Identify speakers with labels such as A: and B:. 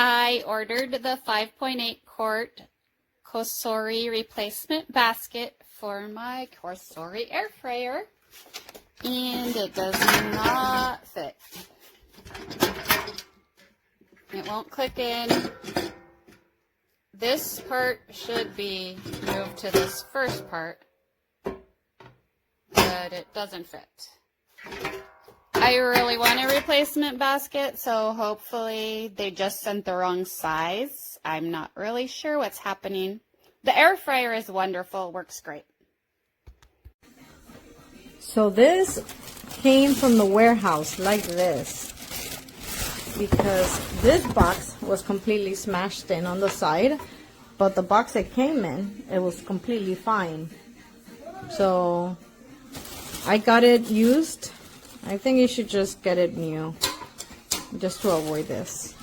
A: I ordered the 5.8 quart COSORI replacement basket for my COSORI air fryer, and it does not fit. It won't click in. This part should be moved to this first part, but it doesn't fit. I really want a replacement basket, so hopefully they just sent the wrong size. I'm not really sure what's happening. The air fryer is wonderful, works great.
B: So this came from the warehouse like this, because this box was completely smashed in on the side, but the box it came in, it was completely fine. So I got it used. I think you should just get it new, just to avoid this.